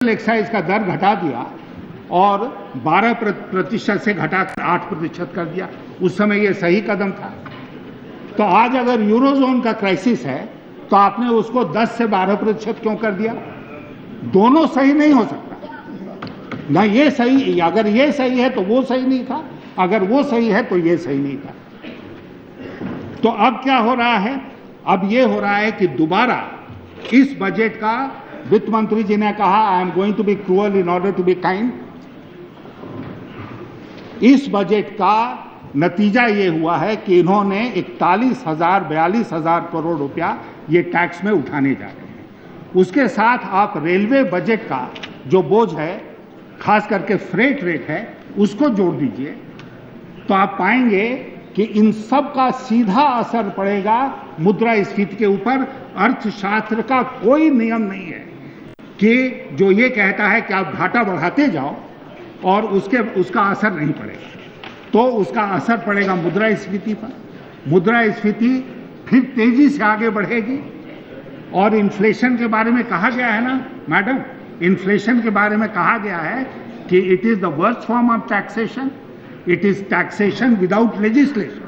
Additional excise का दर घटा दिया और 12% से घटाकर 8% कर दिया। उस समय ये सही कदम था। तो आज अगर यूरोजोन का क्राइसिस है तो आपने उसको 10 से 12% क्यों कर दिया? दोनों सही नहीं हो सकता ना। ये सही, अगर ये सही है तो वो सही नहीं था, अगर वो सही है तो ये सही नहीं था। तो अब क्या हो रहा है? अब ये हो रहा है कि दोबारा इस बजट का, वित्त मंत्री जी ने कहा I am going to be cruel in order to be kind. इस बजट का नतीजा ये हुआ है कि इन्होंने 42,000 करोड़ रुपया ये टैक्स में उठाने जा रहे हैं। उसके साथ आप रेलवे बजट का जो बोझ है, खास करके फ्रेट रेट है, उसको जोड़ दीजिए तो आप पाएंगे कि इन सब का सीधा असर पड़ेगा मुद्रास्फीति के ऊपर। अर्थशास्त्र का कोई नियम नहीं है कि जो ये कहता है कि आप घाटा बढ़ाते जाओ और उसका असर नहीं पड़ेगा। तो उसका असर पड़ेगा मुद्रास्फीति पर। मुद्रास्फीति फिर तेजी से आगे बढ़ेगी। और इन्फ्लेशन के बारे में कहा गया है ना मैडम, इन्फ्लेशन के बारे में कहा गया है कि it is the worst form of taxation, it is taxation without legislation.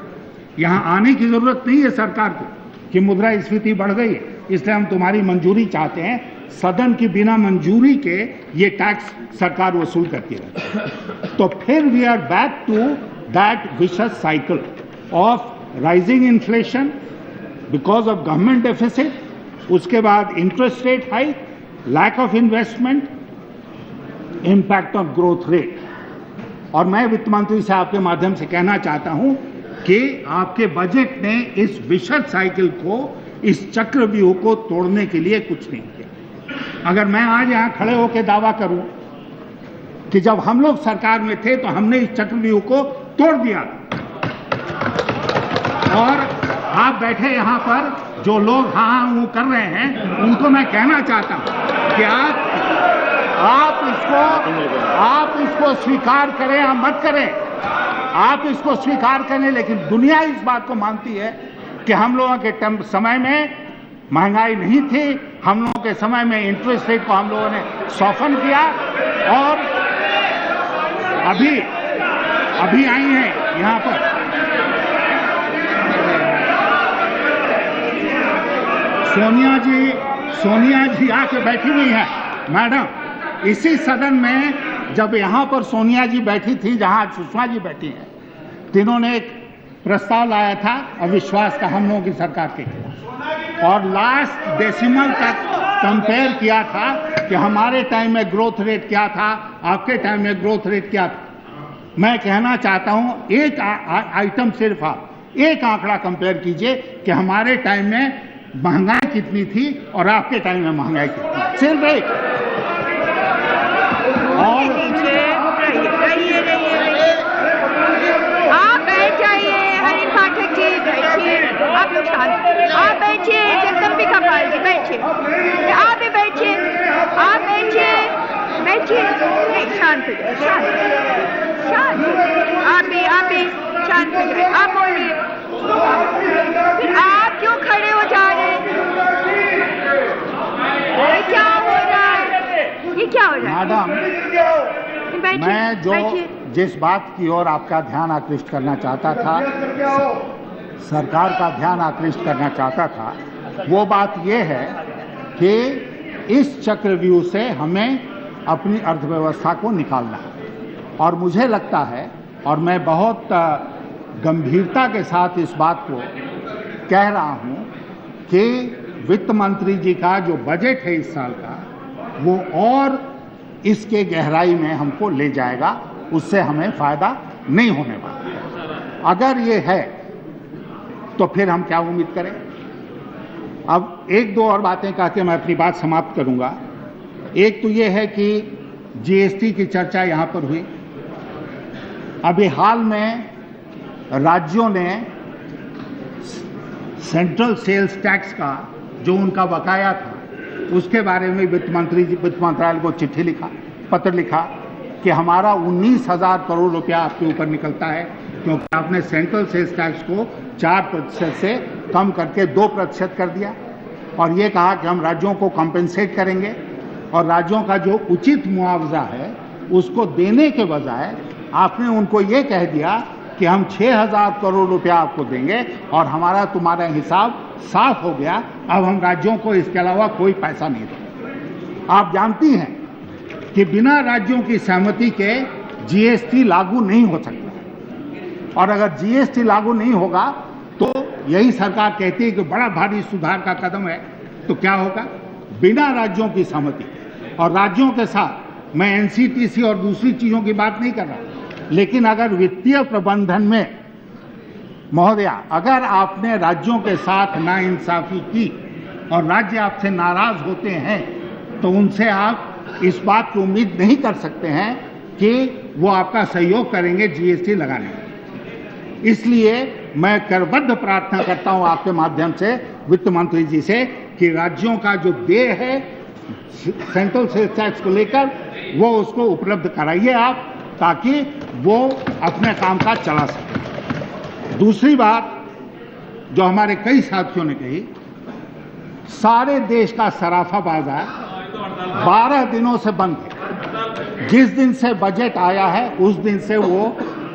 यहां आने की जरूरत नहीं है सरकार को कि मुद्रास्फीति बढ़ गई है इसलिए हम तुम्हारी मंजूरी चाहते हैं। सदन की बिना मंजूरी के ये टैक्स सरकार वसूल करती है। तो फिर we are back to that vicious cycle of rising inflation because of government deficit, उसके बाद interest rate hike, lack of investment, impact of growth rate. और मैं वित्त मंत्री से आपके माध्यम से कहना चाहता हूं कि आपके बजट ने इस विशद साइकिल को, इस चक्रव्यूह को तोड़ने के लिए कुछ नहीं किया। अगर मैं आज यहां खड़े होकर दावा करूं कि जब हम लोग सरकार में थे तो हमने इस चक्रव्यूह को तोड़ दिया, और आप बैठे यहां पर जो लोग हाँ वो कर रहे हैं उनको मैं कहना चाहता हूं कि आप इसको स्वीकार करें या मत करें, आप इसको स्वीकार करें, लेकिन दुनिया इस बात को मानती है कि हम लोगों के समय में महंगाई नहीं थी, हम लोगों के समय में इंटरेस्ट रेट को हम लोगों ने सॉफन किया। और अभी आई हैं यहां पर सोनिया जी आके बैठी हुई है मैडम। इसी सदन में जब यहां पर सोनिया जी बैठी थी जहां सुषमा जी बैठी हैं, तीनों एक प्रस्ताव लाया था अविश्वास का हम लोगों की सरकार के खिलाफ, और लास्ट डेसिमल तक कंपेयर किया था कि हमारे टाइम में ग्रोथ रेट क्या था, आपके टाइम में ग्रोथ रेट क्या था। मैं कहना चाहता हूं एक आइटम, सिर्फ आप एक आंकड़ा कंपेयर कीजिए कि हमारे टाइम में महंगाई कितनी थी और आपके टाइम में महंगाई कितनी, सिर्फ एक। और आप बैठ जाइए, हरि पाठक जी बैठिए, आप लोग शांत, आप बैठिए, जगदम्बिका पाल जी बैठिए, आप भी बैठिए, आप बैठिए, नहीं शांत हो जाए, शांत, आप भी शांत हो जाए, आप बोलिए। फिर आप क्यों खड़े हो जा रहे हैं? ये क्या हो रहा है? ये क्या हो रहा है? मैडम, मैं जिस बात की ओर आपका ध्यान आकृष्ट करना चाहता था, सरकार का ध्यान आकृष्ट करना चाहता था, वो बात ये है कि इस चक्रव्यूह से हमें अपनी अर्थव्यवस्था को निकालना है। और मुझे लगता है, और मैं बहुत गंभीरता के साथ इस बात को कह रहा हूं कि वित्त मंत्री जी का जो बजट है इस साल का, वो और इसके गहराई में हमको ले जाएगा, उससे हमें फायदा नहीं होने वाला। अगर ये है तो फिर हम क्या उम्मीद करें। अब एक दो और बातें कह के मैं अपनी बात समाप्त करूंगा। एक तो ये है कि जीएसटी की चर्चा यहां पर हुई। अभी हाल में राज्यों ने सेंट्रल सेल्स टैक्स का जो उनका बकाया था, उसके बारे में वित्त मंत्रालय को चिट्ठी लिखा, पत्र लिखा कि हमारा 19,000 करोड़ रुपया आपके ऊपर निकलता है क्योंकि आपने सेंट्रल सेल्स टैक्स को 4% से कम करके 2% कर दिया, और ये कहा कि हम राज्यों को कॉम्पेंसेट करेंगे और राज्यों का जो उचित मुआवजा है उसको देने के बजाय आपने उनको ये कह दिया कि हम 6,000 करोड़ रुपया आपको देंगे और हमारा तुम्हारा हिसाब साफ हो गया, अब हम राज्यों को इसके अलावा कोई पैसा नहीं देंगे। आप जानती हैं कि बिना राज्यों की सहमति के जीएसटी लागू नहीं हो सकता, और अगर जीएसटी लागू नहीं होगा तो यही सरकार कहती है कि बड़ा भारी सुधार का कदम है, तो क्या होगा? बिना राज्यों की सहमति। और राज्यों के साथ मैं एनसीटीसी और दूसरी चीजों की बात नहीं कर रहा, लेकिन अगर वित्तीय प्रबंधन में महोदया अगर आपने राज्यों के साथ नाइंसाफी की और राज्य आपसे नाराज होते हैं तो उनसे आप इस बात की उम्मीद नहीं कर सकते हैं कि वो आपका सहयोग करेंगे जीएसटी लगाने में। इसलिए मैं करबद्ध प्रार्थना करता हूं आपके माध्यम से वित्त मंत्री जी से कि राज्यों का जो देय है सेंट्रल सेल्स टैक्स को लेकर वो उसको उपलब्ध कराइए आप, ताकि वो अपने काम काज चला सके। दूसरी बात जो हमारे कई साथियों ने कही, सारे देश का सराफा बाजार 12 दिनों से बंद है। जिस दिन से बजट आया है उस दिन से वो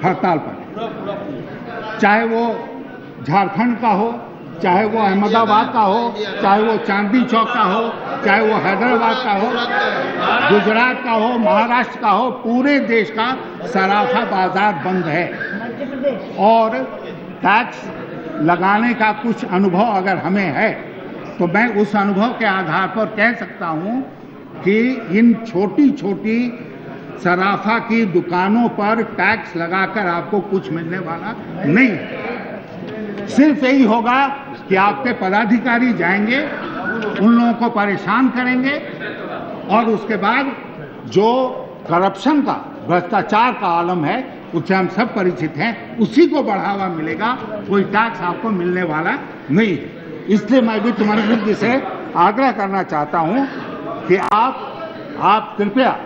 हड़ताल पर है, चाहे वो झारखंड का हो, चाहे वो अहमदाबाद का हो, चाहे वो चांदनी चौक का हो, चाहे वो हैदराबाद का हो, गुजरात का हो, महाराष्ट्र का हो, पूरे देश का सराफा बाजार बंद है। और टैक्स लगाने का कुछ अनुभव अगर हमें है तो मैं उस अनुभव के आधार पर कह सकता हूं कि इन छोटी छोटी सराफा की दुकानों पर टैक्स लगाकर आपको कुछ मिलने वाला नहीं है। सिर्फ यही होगा कि आपके पदाधिकारी जाएंगे, उन लोगों को परेशान करेंगे और उसके बाद जो करप्शन का, भ्रष्टाचार का आलम है उससे हम सब परिचित हैं, उसी को बढ़ावा मिलेगा, कोई टैक्स आपको मिलने वाला नहीं है। इसलिए मैं वित्त मंत्री जी से आग्रह करना चाहता हूं कि आप कृपया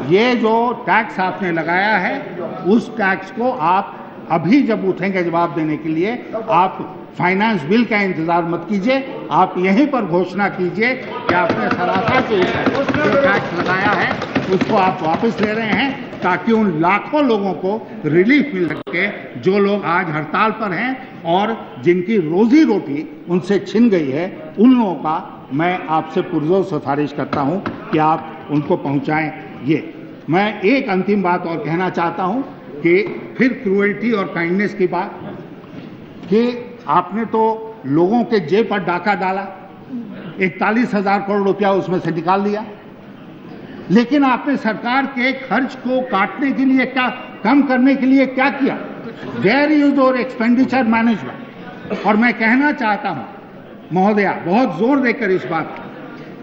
ये जो टैक्स आपने लगाया है उस टैक्स को आप अभी जब उठेंगे जवाब देने के लिए आप फाइनेंस बिल का इंतजार मत कीजिए, आप यहीं पर घोषणा कीजिए कि आपने सराफा के ऊपर जो टैक्स लगाया है उसको आप वापस ले रहे हैं, ताकि उन लाखों लोगों को रिलीफ मिल सके जो लोग आज हड़ताल पर हैं और जिनकी रोजी रोटी उनसे छिन गई है। उन लोगों का मैं आपसे पुरजोर सिफारिश करता हूं कि आप उनको पहुंचाएं। ये मैं एक अंतिम बात और कहना चाहता हूं कि फिर क्रूएल्टी और काइंडनेस की बात, कि आपने तो लोगों के जेब पर डाका डाला, 41,000 करोड़ रुपया उसमें से निकाल दिया, लेकिन आपने सरकार के खर्च को काटने के लिए क्या, कम करने के लिए क्या किया? Where is your expenditure management? और मैं कहना चाहता हूं महोदया बहुत जोर देकर इस बात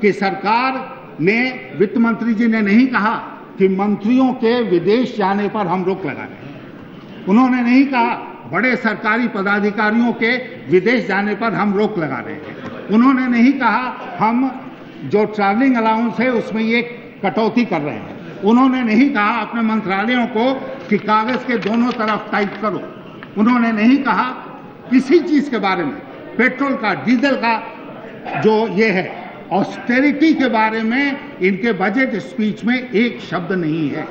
कि सरकार ने, वित्त मंत्री जी ने नहीं कहा कि मंत्रियों के विदेश जाने पर हम रोक लगा रहे हैं, उन्होंने नहीं कहा बड़े सरकारी पदाधिकारियों के विदेश जाने पर हम रोक लगा रहे हैं, उन्होंने नहीं कहा हम जो ट्रैवलिंग अलाउंस है उसमें ये कटौती कर रहे हैं, उन्होंने नहीं कहा अपने मंत्रालयों को कि कागज के दोनों तरफ टाइप करो, उन्होंने नहीं कहा किसी चीज के बारे में, पेट्रोल का, डीजल का जो ये है, ऑस्टेरिटी के बारे में इनके बजट स्पीच में एक शब्द नहीं है।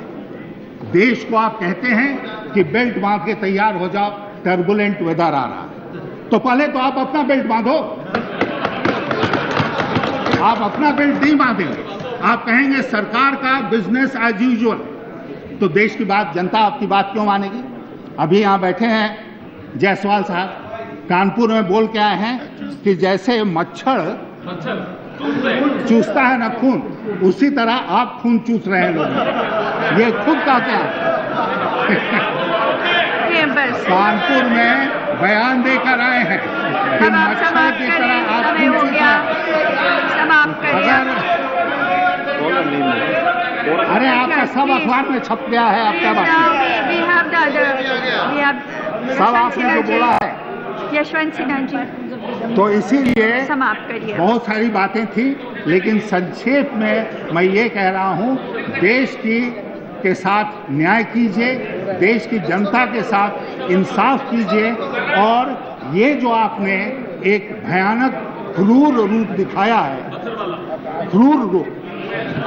देश को आप कहते हैं कि बेल्ट बांध के तैयार हो जाओ, टर्बुलेंट वेदर आ रहा है, तो पहले तो आप अपना बेल्ट बांधो। आप अपना बेल्ट नहीं बांधेंगे, आप कहेंगे सरकार का बिजनेस एज यूजुअल, तो देश की बात, जनता आपकी बात क्यों मानेगी? अभी यहां बैठे हैं जायसवाल साहब, कानपुर में बोल के आए हैं कि जैसे मच्छर चूसता है ना खून, उसी तरह आप खून चूस रहे हैं लोग। ये खुद का क्या कानपुर में बयान देकर आए हैं कि मच्छर की तरह आप खून चूस रहे हैं। अरे आपका सब अखबार में छप गया है, आप क्या बात सब आपने जो बोला है यशवंत सिन्हा जी, तो इसीलिए समाप्त करिए। बहुत सारी बातें थी, लेकिन संक्षेप में मैं ये कह रहा हूं, देश के साथ न्याय कीजिए, देश की जनता के साथ इंसाफ कीजिए, और ये जो आपने एक भयानक क्रूर रूप दिखाया है, क्रूर रूप,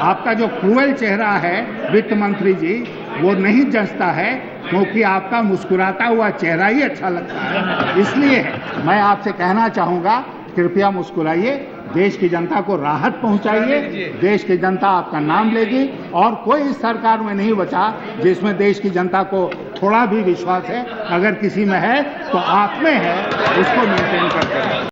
आपका जो क्रूएल चेहरा है वित्त मंत्री जी, वो नहीं जचता है, क्योंकि आपका मुस्कुराता हुआ चेहरा ही अच्छा लगता है। इसलिए मैं आपसे कहना चाहूंगा, कृपया मुस्कुराइए, देश की जनता को राहत पहुंचाइए। देश की जनता आपका नाम लेगी और कोई इस सरकार में नहीं बचा जिसमें देश की जनता को थोड़ा भी विश्वास है। अगर किसी में है तो आप में है, उसको मेंटेन करते हैं।